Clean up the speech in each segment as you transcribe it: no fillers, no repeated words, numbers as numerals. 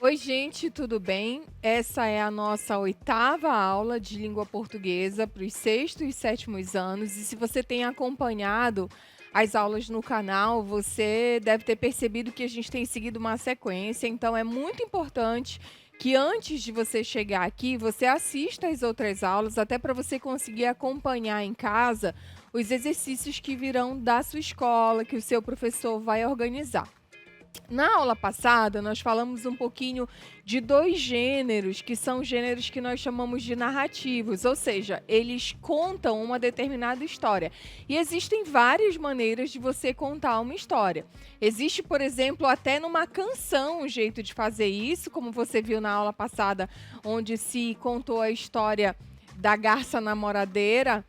Oi, gente, tudo bem? Essa é a nossa oitava aula de língua portuguesa para os sextos e sétimos anos. E se você tem acompanhado as aulas no canal, você deve ter percebido que a gente tem seguido uma sequência. Então, é muito importante que antes de você chegar aqui, você assista às outras aulas, até para você conseguir acompanhar em casa os exercícios que virão da sua escola, que o seu professor vai organizar. Na aula passada, nós falamos um pouquinho de 2 gêneros, que são gêneros que nós chamamos de narrativos, ou seja, eles contam uma determinada história. E existem várias maneiras de você contar uma história. Existe, por exemplo, até numa canção um jeito de fazer isso, como você viu na aula passada, onde se contou a história da garça namoradeira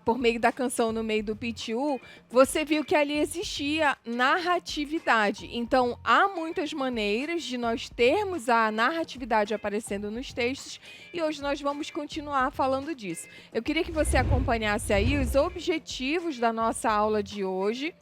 por meio da canção No Meio do Pitiu, você viu que ali existia narratividade. Então, há muitas maneiras de nós termos a narratividade aparecendo nos textos e hoje nós vamos continuar falando disso. Eu queria que você acompanhasse aí os objetivos da nossa aula de hoje,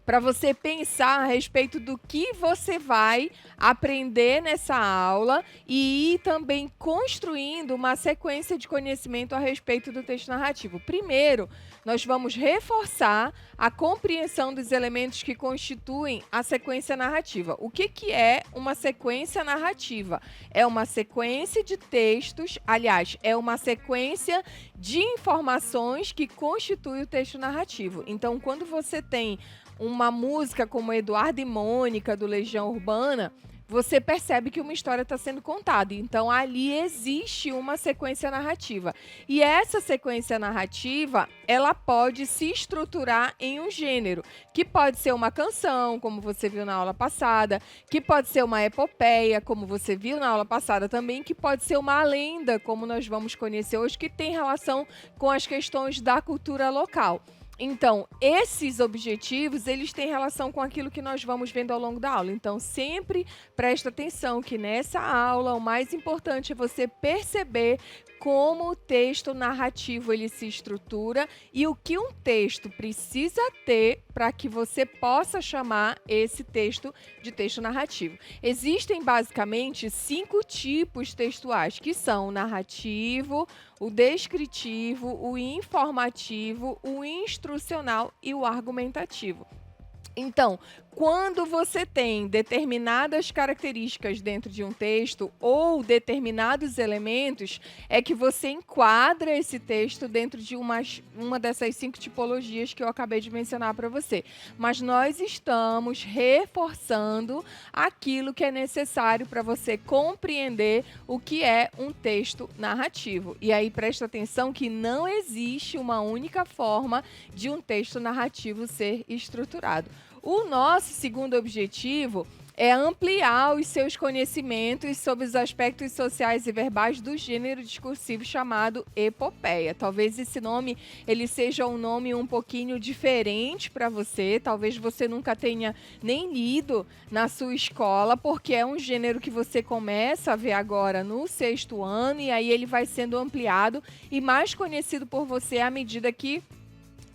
para você pensar a respeito do que você vai aprender nessa aula e ir também construindo uma sequência de conhecimento a respeito do texto narrativo. Primeiro, nós vamos reforçar a compreensão dos elementos que constituem a sequência narrativa. O que é uma sequência narrativa? É uma sequência de textos, aliás, é uma sequência de informações que constitui o texto narrativo. Então, quando você tem uma música como Eduardo e Mônica, do Legião Urbana, você percebe que uma história está sendo contada. Então, ali existe uma sequência narrativa. E essa sequência narrativa, ela pode se estruturar em um gênero, que pode ser uma canção, como você viu na aula passada, que pode ser uma epopeia, como você viu na aula passada também, que pode ser uma lenda, como nós vamos conhecer hoje, que tem relação com as questões da cultura local. Então, esses objetivos, eles têm relação com aquilo que nós vamos vendo ao longo da aula. Então, sempre presta atenção que nessa aula o mais importante é você perceber como o texto narrativo ele se estrutura e o que um texto precisa ter para que você possa chamar esse texto de texto narrativo. Existem basicamente 5 tipos textuais, que são o narrativo, o descritivo, o informativo, o instrucional e o argumentativo. Então, quando você tem determinadas características dentro de um texto ou determinados elementos, é que você enquadra esse texto dentro de uma dessas 5 tipologias que eu acabei de mencionar para você. Mas nós estamos reforçando aquilo que é necessário para você compreender o que é um texto narrativo. E aí presta atenção que não existe uma única forma de um texto narrativo ser estruturado. O nosso segundo objetivo é ampliar os seus conhecimentos sobre os aspectos sociais e verbais do gênero discursivo chamado epopeia. Talvez esse nome ele seja um nome um pouquinho diferente para você, talvez você nunca tenha nem lido na sua escola, porque é um gênero que você começa a ver agora no 6º ano e aí ele vai sendo ampliado e mais conhecido por você à medida que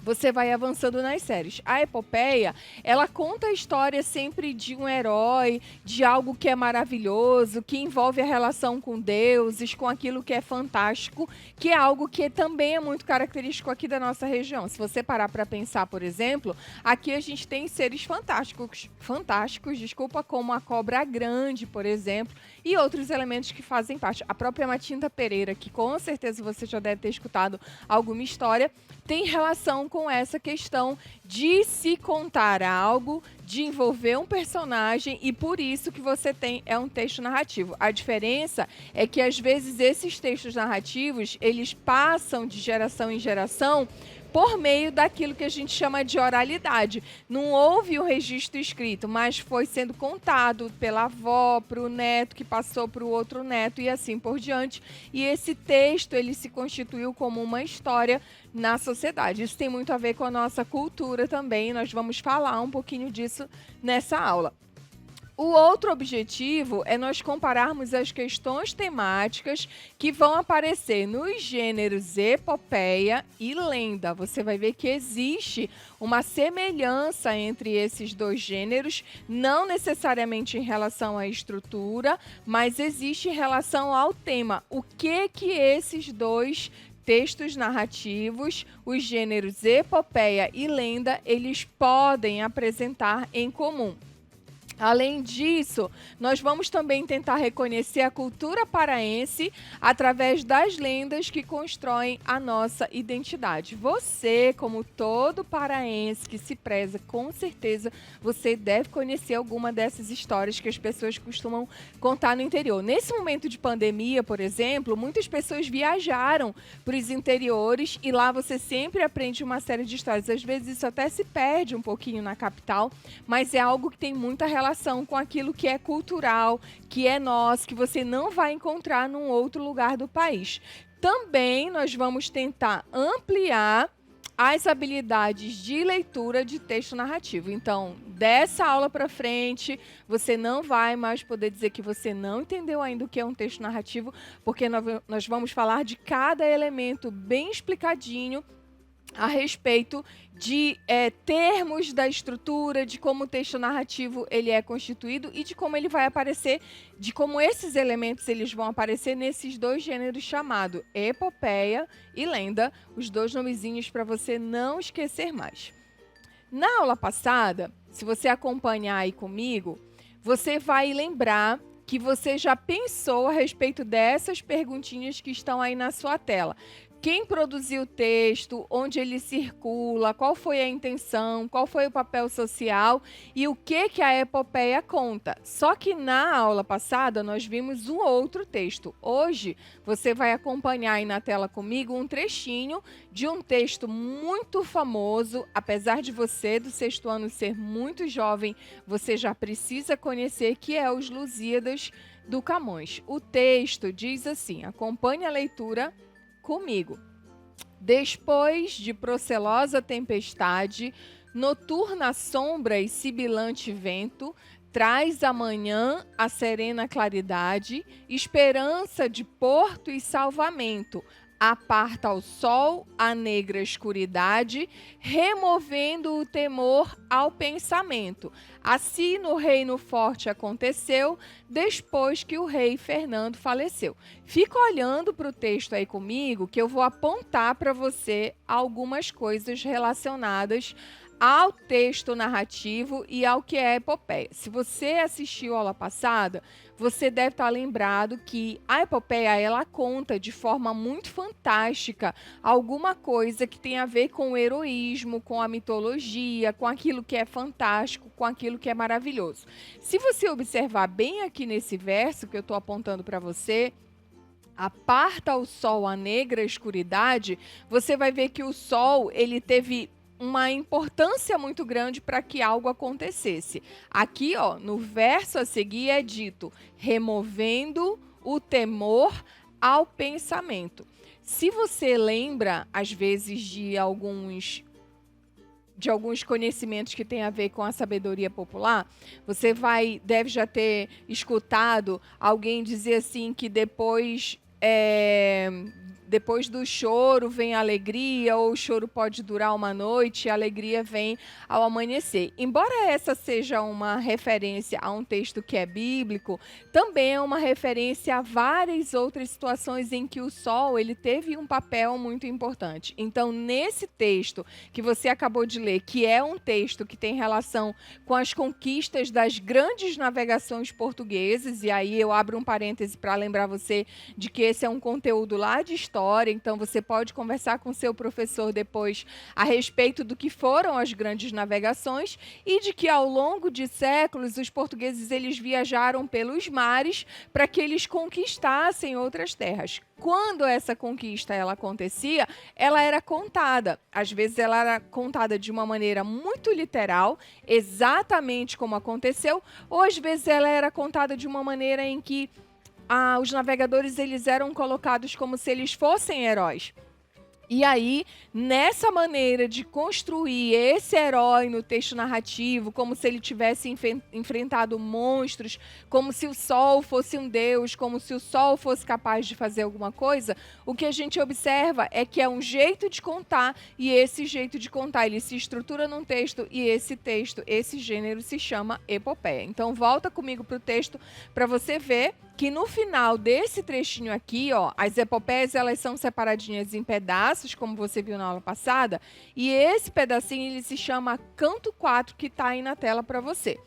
você vai avançando nas séries. A epopeia, ela conta a história sempre de um herói, de algo que é maravilhoso, que envolve a relação com deuses, com aquilo que é fantástico, que é algo que também é muito característico aqui da nossa região. Se você parar para pensar, por exemplo, aqui a gente tem seres fantásticos, desculpa, como a cobra grande, por exemplo, e outros elementos que fazem parte. A própria Matinta Pereira, que com certeza você já deve ter escutado alguma história, tem relação com essa questão de se contar algo, de envolver um personagem e por isso que você tem um texto narrativo. A diferença é que às vezes esses textos narrativos, eles passam de geração em geração por meio daquilo que a gente chama de oralidade. Não houve o registro escrito, mas foi sendo contado pela avó para o neto, que passou para o outro neto e assim por diante. E esse texto ele se constituiu como uma história na sociedade. Isso tem muito a ver com a nossa cultura também. Nós vamos falar um pouquinho disso nessa aula. O outro objetivo é nós compararmos as questões temáticas que vão aparecer nos gêneros epopeia e lenda. Você vai ver que existe uma semelhança entre esses dois gêneros, não necessariamente em relação à estrutura, mas existe em relação ao tema. O que esses dois textos narrativos, os gêneros epopeia e lenda, eles podem apresentar em comum. Além disso, nós vamos também tentar reconhecer a cultura paraense através das lendas que constroem a nossa identidade. Você, como todo paraense que se preza, com certeza você deve conhecer alguma dessas histórias que as pessoas costumam contar no interior. Nesse momento de pandemia, por exemplo, muitas pessoas viajaram para os interiores e lá você sempre aprende uma série de histórias. Às vezes isso até se perde um pouquinho na capital, mas é algo que tem muita relação com aquilo que é cultural, que é nosso, que você não vai encontrar num outro lugar do país. Também nós vamos tentar ampliar as habilidades de leitura de texto narrativo. Então, dessa aula para frente, você não vai mais poder dizer que você não entendeu ainda o que é um texto narrativo, porque nós vamos falar de cada elemento bem explicadinho a respeito de termos da estrutura, de como o texto narrativo ele é constituído e de como ele vai aparecer, de como esses elementos eles vão aparecer nesses dois gêneros chamados epopeia e lenda, os dois nomezinhos para você não esquecer mais. Na aula passada, se você acompanhar aí comigo, você vai lembrar que você já pensou a respeito dessas perguntinhas que estão aí na sua tela. Quem produziu o texto, onde ele circula, qual foi a intenção, qual foi o papel social e o que a epopeia conta. Só que na aula passada nós vimos um outro texto. Hoje você vai acompanhar aí na tela comigo um trechinho de um texto muito famoso. Apesar de você do sexto ano ser muito jovem, você já precisa conhecer, que é Os Lusíadas do Camões. O texto diz assim, acompanhe a leitura comigo. Depois de procelosa tempestade, noturna sombra e sibilante vento, traz amanhã a serena claridade, esperança de porto e salvamento. Aparta ao sol a negra escuridade, removendo o temor ao pensamento. Assim no Reino Forte aconteceu, depois que o rei Fernando faleceu. Fica olhando para o texto aí comigo, que eu vou apontar para você algumas coisas relacionadas ao texto narrativo e ao que é epopeia. Se você assistiu a aula passada, você deve estar lembrado que a epopeia ela conta de forma muito fantástica alguma coisa que tem a ver com o heroísmo, com a mitologia, com aquilo que é fantástico, com aquilo que é maravilhoso. Se você observar bem aqui nesse verso que eu estou apontando para você, aparta o sol a negra escuridade, você vai ver que o sol ele teve uma importância muito grande para que algo acontecesse. Aqui, ó, no verso a seguir é dito, removendo o temor ao pensamento. Se você lembra, às vezes, de alguns conhecimentos que têm a ver com a sabedoria popular, você deve já ter escutado alguém dizer assim que depois do choro vem a alegria, ou o choro pode durar uma noite e a alegria vem ao amanhecer. Embora essa seja uma referência a um texto que é bíblico, também é uma referência a várias outras situações em que o sol ele teve um papel muito importante. Então, nesse texto que você acabou de ler, que é um texto que tem relação com as conquistas das grandes navegações portuguesas, e aí eu abro um parêntese para lembrar você de que esse é um conteúdo lá de história, então você pode conversar com seu professor depois a respeito do que foram as grandes navegações e de que ao longo de séculos os portugueses eles viajaram pelos mares para que eles conquistassem outras terras. Quando essa conquista ela acontecia, ela era contada. Às vezes ela era contada de uma maneira muito literal, exatamente como aconteceu, ou às vezes ela era contada de uma maneira em que os navegadores eles eram colocados como se eles fossem heróis. E aí, nessa maneira de construir esse herói no texto narrativo, como se ele tivesse enfrentado monstros, como se o sol fosse um deus, como se o sol fosse capaz de fazer alguma coisa, o que a gente observa é que é um jeito de contar, e esse jeito de contar, ele se estrutura num texto, e esse texto, esse gênero se chama epopeia. Então, volta comigo para o texto para você ver que no final desse trechinho aqui, ó, as epopeias, elas são separadinhas em pedaços, como você viu na aula passada, e esse pedacinho ele se chama Canto 4, que está aí na tela para você.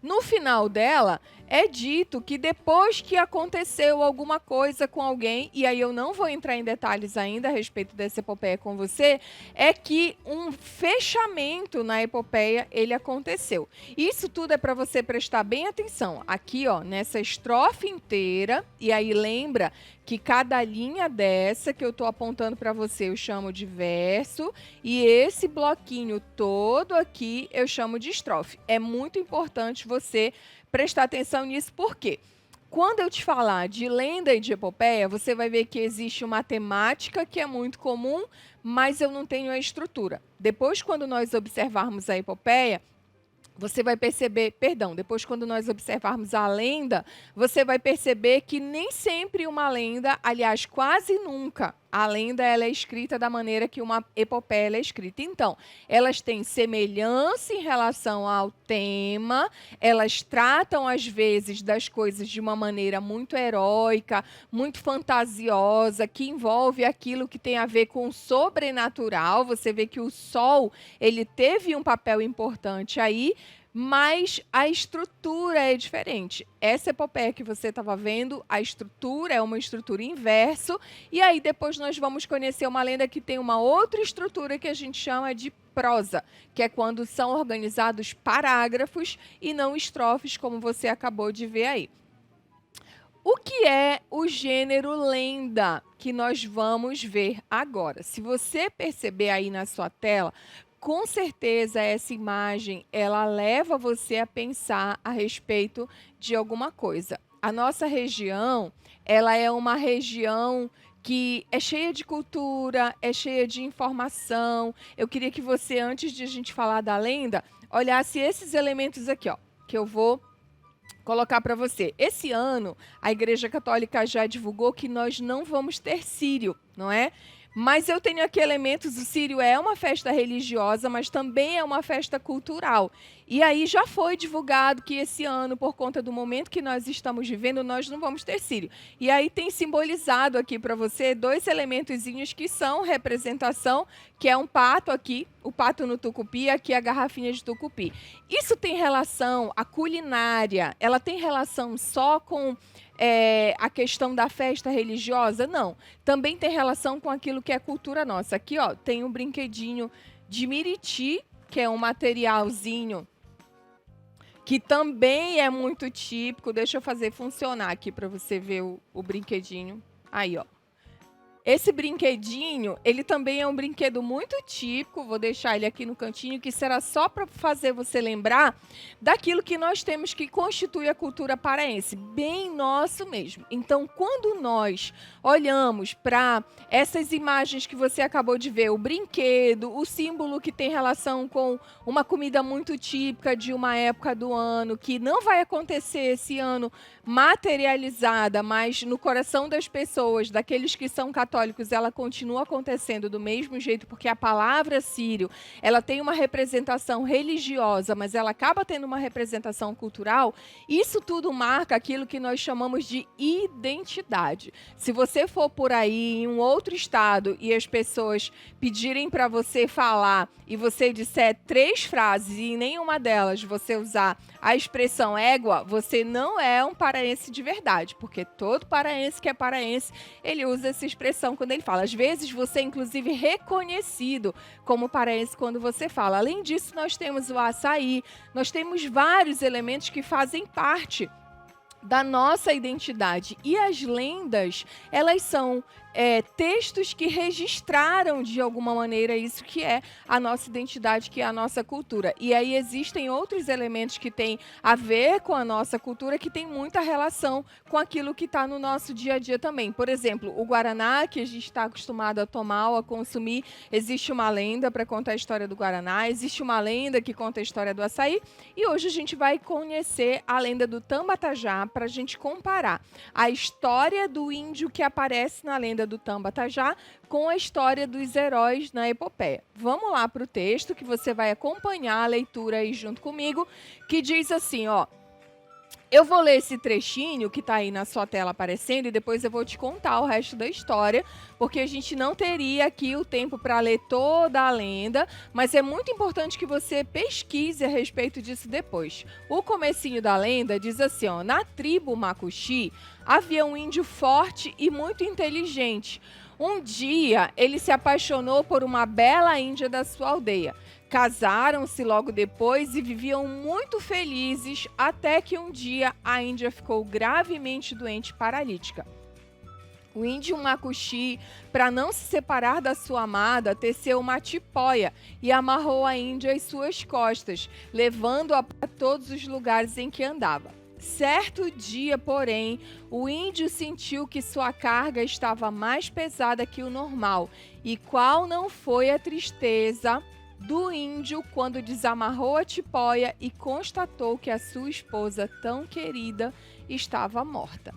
No final dela, é dito que depois que aconteceu alguma coisa com alguém, e aí eu não vou entrar em detalhes ainda a respeito dessa epopeia com você, é que um fechamento na epopeia ele aconteceu. Isso tudo é para você prestar bem atenção. Aqui, ó, nessa estrofe inteira, e aí lembra que cada linha dessa que eu estou apontando para você eu chamo de verso, e esse bloquinho todo aqui eu chamo de estrofe. É muito importante você prestar atenção nisso, porque quando eu te falar de lenda e de epopeia, você vai ver que existe uma temática que é muito comum, mas eu não tenho a estrutura. Depois, quando nós observarmos a epopeia, você vai perceber, depois quando nós observarmos a lenda, você vai perceber que nem sempre uma lenda, aliás, quase nunca, a lenda ela é escrita da maneira que uma epopeia ela é escrita. Então, elas têm semelhança em relação ao tema, elas tratam, às vezes, das coisas de uma maneira muito heróica, muito fantasiosa, que envolve aquilo que tem a ver com o sobrenatural. Você vê que o sol, ele teve um papel importante aí, mas a estrutura é diferente. Essa epopeia que você estava vendo, a estrutura é uma estrutura em verso, e aí depois nós vamos conhecer uma lenda que tem uma outra estrutura que a gente chama de prosa, que é quando são organizados parágrafos e não estrofes, como você acabou de ver aí. O que é o gênero lenda que nós vamos ver agora? Se você perceber aí na sua tela, com certeza essa imagem ela leva você a pensar a respeito de alguma coisa. A nossa região, ela é uma região que é cheia de cultura, é cheia de informação. Eu queria que você, antes de a gente falar da lenda, olhasse esses elementos aqui, ó, que eu vou colocar para você. Esse ano, a Igreja Católica já divulgou que nós não vamos ter Sírio, não é? Mas eu tenho aqui elementos, o Sírio é uma festa religiosa, mas também é uma festa cultural. E aí já foi divulgado que esse ano, por conta do momento que nós estamos vivendo, nós não vamos ter Sírio. E aí tem simbolizado aqui para você dois elementozinhos que são representação, que é um pato aqui, o pato no tucupi, aqui a garrafinha de tucupi. Isso tem relação, a culinária, ela tem relação só com a questão da festa religiosa? Não. Também tem relação com aquilo que é cultura nossa. Aqui, ó, tem um brinquedinho de miriti, que é um materialzinho que também é muito típico. Deixa eu fazer funcionar aqui para você ver o brinquedinho. Aí, ó. Esse brinquedinho, ele também é um brinquedo muito típico, vou deixar ele aqui no cantinho, que será só para fazer você lembrar daquilo que nós temos que constitui a cultura paraense, bem nosso mesmo. Então, quando nós olhamos para essas imagens que você acabou de ver, o brinquedo, o símbolo que tem relação com uma comida muito típica de uma época do ano, que não vai acontecer esse ano materializada, mas no coração das pessoas, daqueles que são católicos, ela continua acontecendo do mesmo jeito, porque a palavra sírio, ela tem uma representação religiosa, mas ela acaba tendo uma representação cultural. Isso tudo marca aquilo que nós chamamos de identidade. Se você for por aí em um outro estado e as pessoas pedirem para você falar e você disser 3 frases e em nenhuma delas você usar a expressão égua, você não é um paraense de verdade, porque todo paraense que é paraense, ele usa essa expressão quando ele fala. Às vezes você é inclusive reconhecido como paraense quando você fala. Além disso, nós temos o açaí, nós temos vários elementos que fazem parte da nossa identidade. E as lendas, elas são textos que registraram de alguma maneira isso que é a nossa identidade, que é a nossa cultura. E aí existem outros elementos que têm a ver com a nossa cultura, que tem muita relação com aquilo que está no nosso dia a dia também. Por exemplo, o Guaraná, que a gente está acostumado a tomar ou a consumir, existe uma lenda para contar a história do Guaraná, existe uma lenda que conta a história do açaí, e hoje a gente vai conhecer a lenda do Tambatajá para a gente comparar a história do índio que aparece na lenda do Tambatajá com a história dos heróis na epopeia. Vamos lá para o texto que você vai acompanhar a leitura aí junto comigo, que diz assim, ó. Eu vou ler esse trechinho que está aí na sua tela aparecendo e depois eu vou te contar o resto da história, porque a gente não teria aqui o tempo para ler toda a lenda, mas é muito importante que você pesquise a respeito disso depois. O comecinho da lenda diz assim, ó, na tribo Macuxi havia um índio forte e muito inteligente. Um dia ele se apaixonou por uma bela índia da sua aldeia. Casaram-se logo depois e viviam muito felizes até que um dia a índia ficou gravemente doente e paralítica. O índio Macuxi, para não se separar da sua amada, teceu uma tipóia e amarrou a índia às suas costas, levando-a para todos os lugares em que andava. Certo dia, porém, o índio sentiu que sua carga estava mais pesada que o normal. E qual não foi a tristeza do índio quando desamarrou a tipóia e constatou que a sua esposa tão querida estava morta.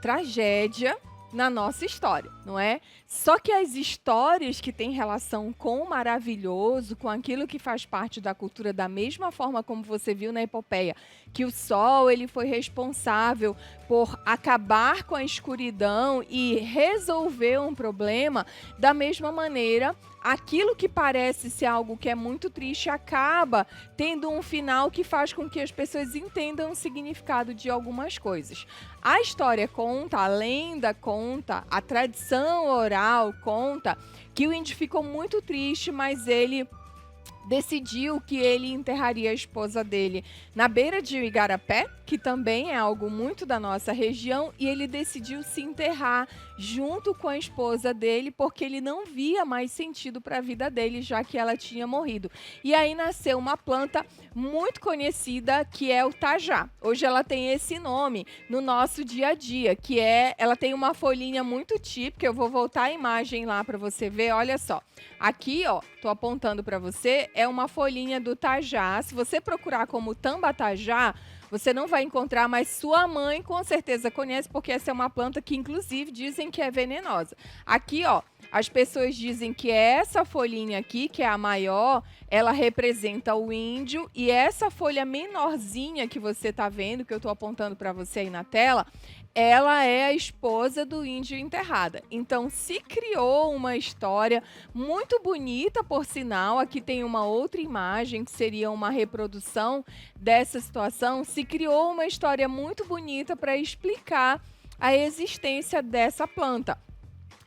Tragédia na nossa história, não é? Só que as histórias que têm relação com o maravilhoso, com aquilo que faz parte da cultura, da mesma forma como você viu na epopeia, que o sol ele foi responsável por acabar com a escuridão e resolver um problema, da mesma maneira, aquilo que parece ser algo que é muito triste acaba tendo um final que faz com que as pessoas entendam o significado de algumas coisas. A história conta, a lenda conta, a tradição oral conta que o índio ficou muito triste, mas ele decidiu que ele enterraria a esposa dele na beira de Igarapé, que também é algo muito da nossa região, e ele decidiu se enterrar junto com a esposa dele, porque ele não via mais sentido para a vida dele, já que ela tinha morrido. E aí nasceu uma planta muito conhecida, que é o tajá. Hoje ela tem esse nome no nosso dia a dia, ela tem uma folhinha muito típica, eu vou voltar a imagem lá para você ver, olha só. Aqui, ó, tô apontando para você, é uma folhinha do tajá. Se você procurar como tambatajá, você não vai encontrar, mas sua mãe com certeza conhece, porque essa é uma planta que, inclusive, dizem que é venenosa. Aqui, ó, as pessoas dizem que essa folhinha aqui, que é a maior, ela representa o índio, e essa folha menorzinha que você tá vendo, que eu tô apontando para você aí na tela, ela é a esposa do índio enterrada. Então, se criou uma história muito bonita, por sinal. Aqui tem uma outra imagem, que seria uma reprodução dessa situação. Se criou uma história muito bonita para explicar a existência dessa planta.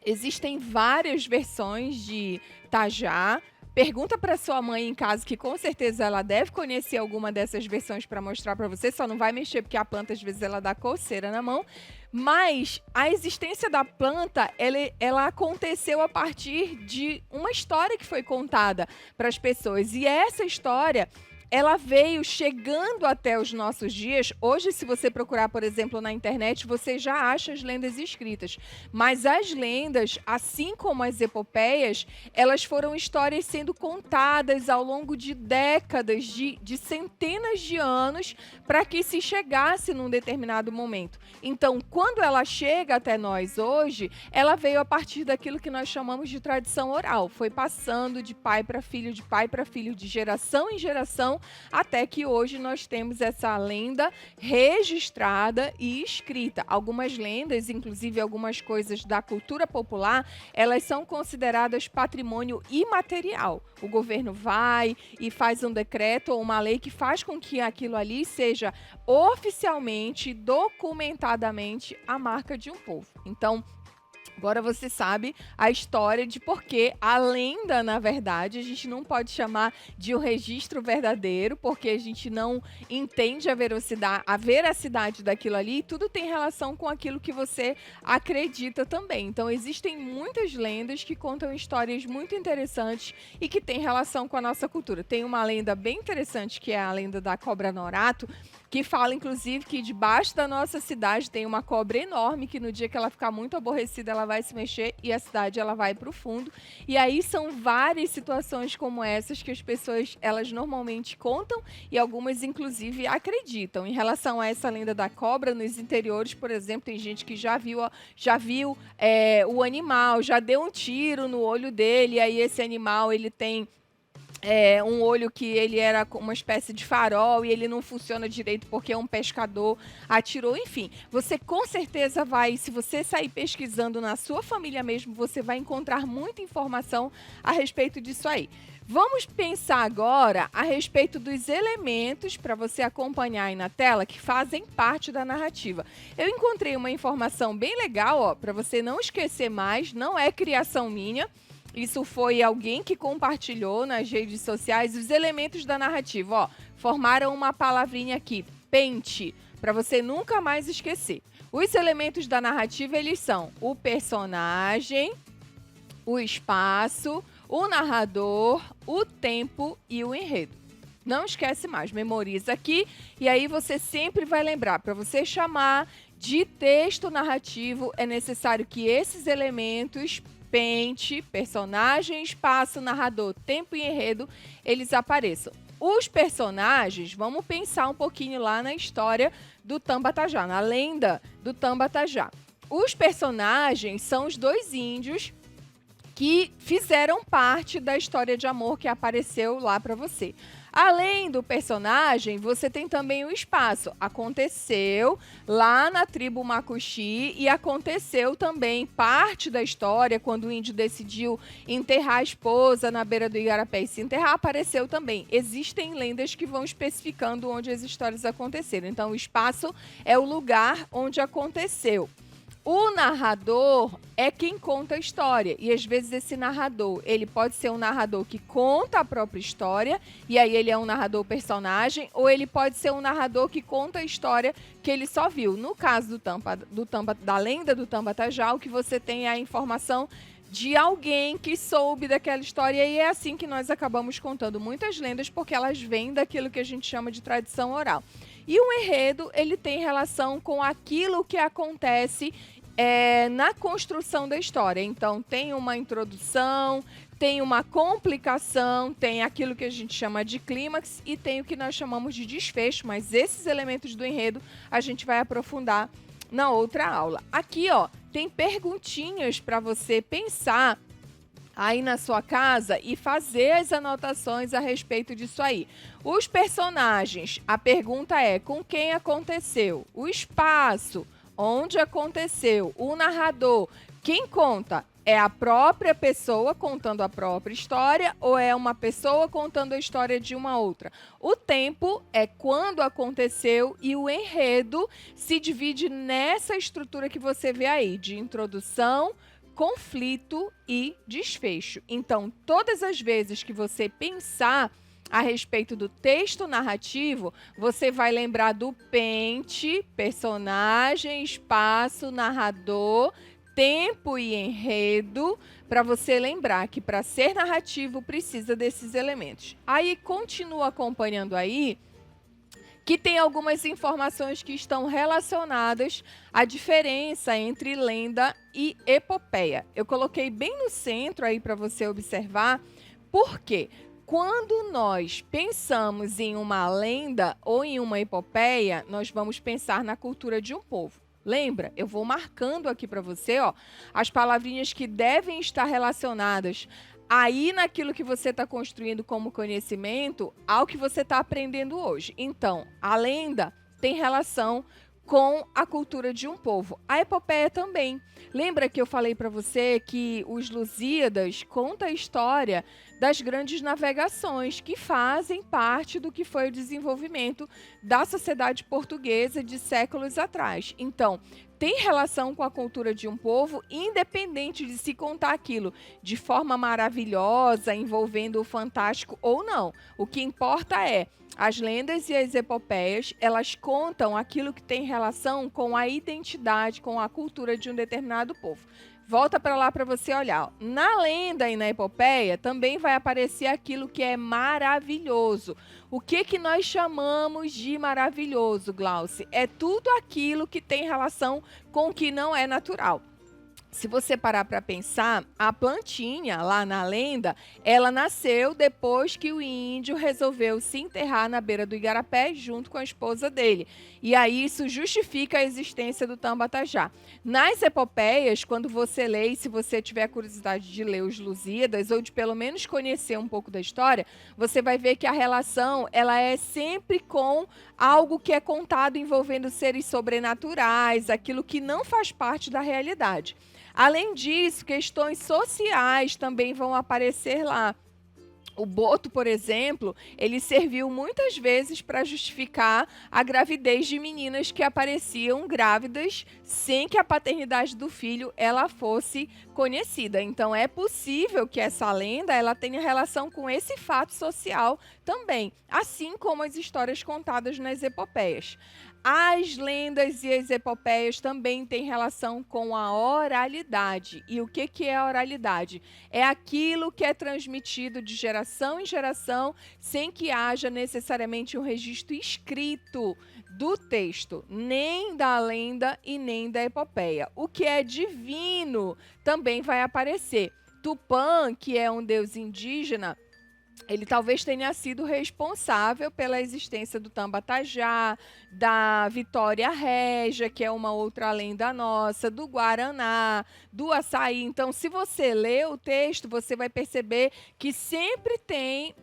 Existem várias versões de tajá. Pergunta para sua mãe em casa, que com certeza ela deve conhecer alguma dessas versões para mostrar para você. Só não vai mexer porque a planta às vezes ela dá coceira na mão. Mas a existência da planta, ela aconteceu a partir de uma história que foi contada para as pessoas. E essa história, ela veio chegando até os nossos dias. Hoje, se você procurar, por exemplo, na internet, você já acha as lendas escritas. Mas as lendas, assim como as epopeias, elas foram histórias sendo contadas ao longo de décadas, de centenas de anos, para que se chegasse num determinado momento. Então, quando ela chega até nós hoje, ela veio a partir daquilo que nós chamamos de tradição oral. Foi passando de pai para filho, de geração em geração, até que hoje nós temos essa lenda registrada e escrita. Algumas lendas, inclusive algumas coisas da cultura popular, elas são consideradas patrimônio imaterial. O governo vai e faz um decreto ou uma lei que faz com que aquilo ali seja oficialmente, documentadamente, a marca de um povo. Então, Agora você sabe a história de por que a lenda, na verdade, a gente não pode chamar de um registro verdadeiro, porque a gente não entende a veracidade daquilo ali, e tudo tem relação com aquilo que você acredita também. Então, existem muitas lendas que contam histórias muito interessantes e que têm relação com a nossa cultura. Tem uma lenda bem interessante, que é a lenda da cobra Norato, que fala, inclusive, que debaixo da nossa cidade tem uma cobra enorme, que no dia que ela ficar muito aborrecida, ela vai se mexer e a cidade ela vai para o fundo. E aí são várias situações como essas que as pessoas, elas normalmente contam e algumas, inclusive, acreditam. Em relação a essa lenda da cobra, nos interiores, por exemplo, tem gente que já viu o animal, já deu um tiro no olho dele, e aí esse animal, ele tem um olho que ele era uma espécie de farol e ele não funciona direito porque um pescador atirou. Enfim, você com certeza vai, se você sair pesquisando na sua família mesmo, você vai encontrar muita informação a respeito disso aí. Vamos pensar agora a respeito dos elementos para você acompanhar aí na tela que fazem parte da narrativa. Eu encontrei uma informação bem legal, para você não esquecer mais, não é criação minha. Isso foi alguém que compartilhou nas redes sociais os elementos da narrativa. Formaram uma palavrinha aqui, pente, para você nunca mais esquecer. Os elementos da narrativa, eles são o personagem, o espaço, o narrador, o tempo e o enredo. Não esquece mais, memoriza aqui e aí você sempre vai lembrar. Para você chamar de texto narrativo, é necessário que esses elementos, pente, personagem, espaço, narrador, tempo e enredo, eles apareçam. Os personagens, vamos pensar um pouquinho lá na história do Tambatajá, na lenda do Tambatajá. Os personagens são os dois índios que fizeram parte da história de amor que apareceu lá para você. Além do personagem, você tem também o espaço. Aconteceu lá na tribo Macuxi e aconteceu também parte da história, quando o índio decidiu enterrar a esposa na beira do Igarapé e se enterrar, apareceu também. Existem lendas que vão especificando onde as histórias aconteceram. Então, o espaço é o lugar onde aconteceu. O narrador é quem conta a história, e às vezes esse narrador, ele pode ser um narrador que conta a própria história, e aí ele é um narrador personagem, ou ele pode ser um narrador que conta a história que ele só viu. No caso da lenda do Tambatajá, o que você tem é a informação de alguém que soube daquela história, e é assim que nós acabamos contando muitas lendas, porque elas vêm daquilo que a gente chama de tradição oral. E o enredo, ele tem relação com aquilo que acontece na construção da história. Então, tem uma introdução, tem uma complicação, tem aquilo que a gente chama de clímax e tem o que nós chamamos de desfecho, mas esses elementos do enredo a gente vai aprofundar na outra aula. Aqui, tem perguntinhas para você pensar aí na sua casa e fazer as anotações a respeito disso aí. Os personagens, a pergunta é: com quem aconteceu? O espaço, onde aconteceu? O narrador, quem conta? É a própria pessoa contando a própria história ou é uma pessoa contando a história de uma outra? O tempo é quando aconteceu e o enredo se divide nessa estrutura que você vê aí, de introdução, conflito e desfecho. Então, todas as vezes que você pensar a respeito do texto narrativo, você vai lembrar do pente, personagem, espaço, narrador, tempo e enredo, para você lembrar que para ser narrativo precisa desses elementos. Aí, continua acompanhando aí, que tem algumas informações que estão relacionadas à diferença entre lenda e epopeia. Eu coloquei bem no centro aí para você observar, porque quando nós pensamos em uma lenda ou em uma epopeia, nós vamos pensar na cultura de um povo. Lembra? Eu vou marcando aqui para você, as palavrinhas que devem estar relacionadas aí naquilo que você está construindo como conhecimento ao que você está aprendendo hoje. Então, a lenda tem relação com a cultura de um povo. A epopeia também. Lembra que eu falei para você que os Lusíadas contam a história das grandes navegações que fazem parte do que foi o desenvolvimento da sociedade portuguesa de séculos atrás. Então, tem relação com a cultura de um povo, independente de se contar aquilo de forma maravilhosa, envolvendo o fantástico ou não. O que importa é, as lendas e as epopeias, elas contam aquilo que tem relação com a identidade, com a cultura de um determinado povo. Volta para lá para você olhar. Na lenda e na epopeia também vai aparecer aquilo que é maravilhoso. O que nós chamamos de maravilhoso, Glauce? É tudo aquilo que tem relação com o que não é natural. Se você parar para pensar, a plantinha lá na lenda, ela nasceu depois que o índio resolveu se enterrar na beira do igarapé junto com a esposa dele. E aí isso justifica a existência do Tambatajá. Nas epopeias, quando você lê, e se você tiver curiosidade de ler os Lusíadas ou de pelo menos conhecer um pouco da história, você vai ver que a relação ela é sempre com algo que é contado envolvendo seres sobrenaturais, aquilo que não faz parte da realidade. Além disso, questões sociais também vão aparecer lá. O boto, por exemplo, ele serviu muitas vezes para justificar a gravidez de meninas que apareciam grávidas sem que a paternidade do filho ela fosse conhecida. Então é possível que essa lenda ela tenha relação com esse fato social também, assim como as histórias contadas nas epopeias. As lendas e as epopeias também têm relação com a oralidade. E o que é a oralidade? É aquilo que é transmitido de geração em geração, sem que haja necessariamente um registro escrito do texto, nem da lenda e nem da epopeia. O que é divino também vai aparecer. Tupã, que é um deus indígena, ele talvez tenha sido responsável pela existência do Tambatajá, da Vitória Régia, que é uma outra lenda nossa, do Guaraná, do Açaí. Então, se você lê o texto, você vai perceber que sempre tem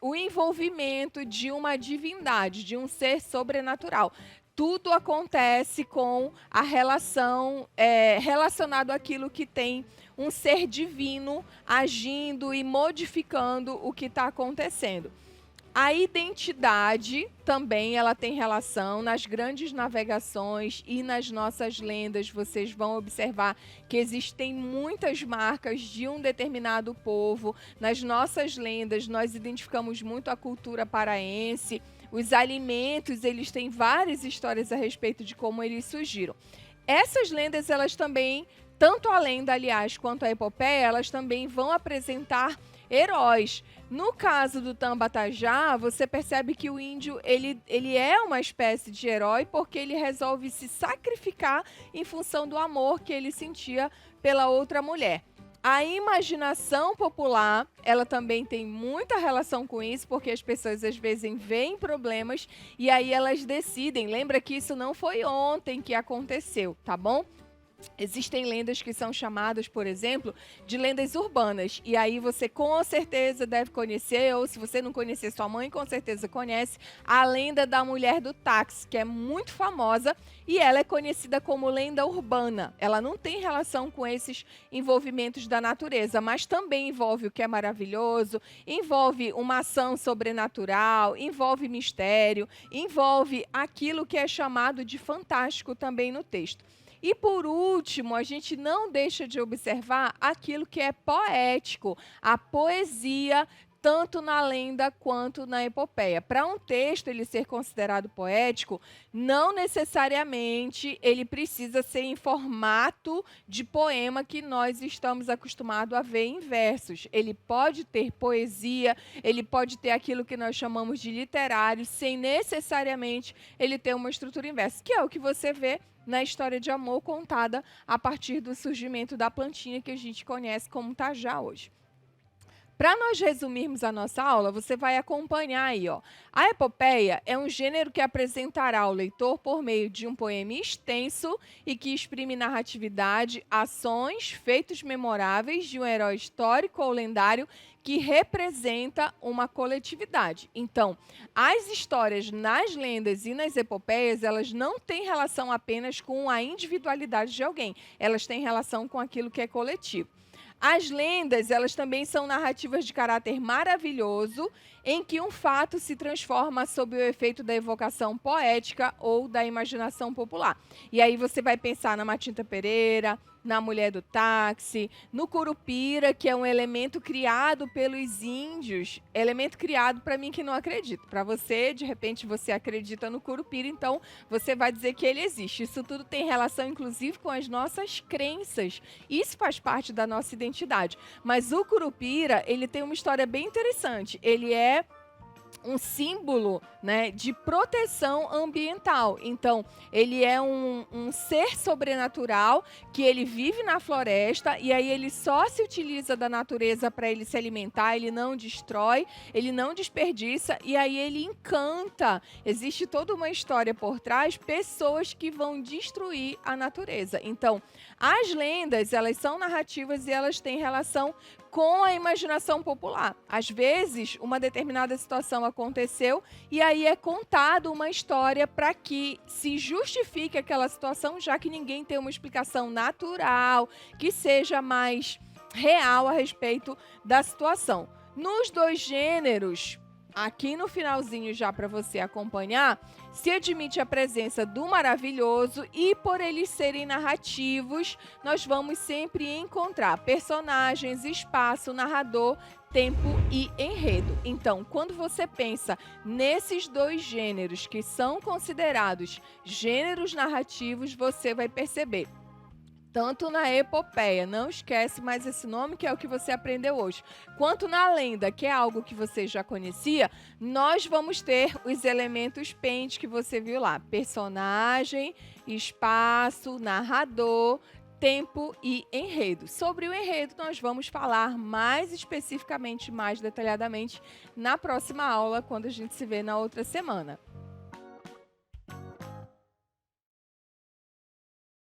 o envolvimento de uma divindade, de um ser sobrenatural. Tudo acontece com a relação relacionado àquilo que tem um ser divino agindo e modificando o que está acontecendo. A identidade também ela tem relação nas grandes navegações e nas nossas lendas. Vocês vão observar que existem muitas marcas de um determinado povo. Nas nossas lendas, nós identificamos muito a cultura paraense. Os alimentos, eles têm várias histórias a respeito de como eles surgiram. Essas lendas, elas também, tanto a lenda, aliás, quanto a epopeia, elas também vão apresentar heróis. No caso do Tambatajá, você percebe que o índio ele é uma espécie de herói porque ele resolve se sacrificar em função do amor que ele sentia pela outra mulher. A imaginação popular, ela também tem muita relação com isso, porque as pessoas às vezes veem problemas e aí elas decidem. Lembra que isso não foi ontem que aconteceu, tá bom? Existem lendas que são chamadas, por exemplo, de lendas urbanas. E aí você com certeza deve conhecer, ou se você não conhecer, sua mãe com certeza conhece, a lenda da mulher do táxi, que é muito famosa e ela é conhecida como lenda urbana. Ela não tem relação com esses envolvimentos da natureza, mas também envolve o que é maravilhoso, envolve uma ação sobrenatural, envolve mistério, envolve aquilo que é chamado de fantástico também no texto. E por último, a gente não deixa de observar aquilo que é poético, a poesia, tanto na lenda quanto na epopeia. Para um texto ele ser considerado poético, não necessariamente ele precisa ser em formato de poema que nós estamos acostumados a ver em versos. Ele pode ter poesia, ele pode ter aquilo que nós chamamos de literário, sem necessariamente ele ter uma estrutura em verso, que é o que você vê na história de amor contada a partir do surgimento da plantinha que a gente conhece como tajá hoje. Para nós resumirmos a nossa aula, você vai acompanhar aí, ó. A epopeia é um gênero que apresentará ao leitor por meio de um poema extenso e que exprime narratividade, ações, feitos memoráveis de um herói histórico ou lendário que representa uma coletividade. Então, as histórias nas lendas e nas epopeias, elas não têm relação apenas com a individualidade de alguém, elas têm relação com aquilo que é coletivo. As lendas, elas também são narrativas de caráter maravilhoso, em que um fato se transforma sob o efeito da evocação poética ou da imaginação popular. E aí você vai pensar na Matinta Pereira, na Mulher do Táxi, no Curupira, que é um elemento criado pelos índios, elemento criado para mim que não acredito. Para você, de repente, você acredita no Curupira, então você vai dizer que ele existe. Isso tudo tem relação, inclusive, com as nossas crenças. Isso faz parte da nossa identidade. Mas o Curupira, ele tem uma história bem interessante. Ele é um símbolo, né, de proteção ambiental. Então, ele é um ser sobrenatural que ele vive na floresta e aí ele só se utiliza da natureza para ele se alimentar, ele não destrói, ele não desperdiça e aí ele encanta. Existe toda uma história por trás, pessoas que vão destruir a natureza. Então, as lendas, elas são narrativas e elas têm relação com a imaginação popular. Às vezes, uma determinada situação aconteceu e aí é contado uma história para que se justifique aquela situação, já que ninguém tem uma explicação natural, que seja mais real a respeito da situação. Nos dois gêneros, aqui no finalzinho já para você acompanhar, se admite a presença do maravilhoso e por eles serem narrativos, nós vamos sempre encontrar personagens, espaço, narrador, tempo e enredo. Então, quando você pensa nesses dois gêneros que são considerados gêneros narrativos, você vai perceber tanto na epopeia, não esquece mais esse nome que é o que você aprendeu hoje, quanto na lenda, que é algo que você já conhecia, nós vamos ter os elementos pente que você viu lá, personagem, espaço, narrador, tempo e enredo. Sobre o enredo, nós vamos falar mais especificamente, mais detalhadamente na próxima aula, quando a gente se vê na outra semana.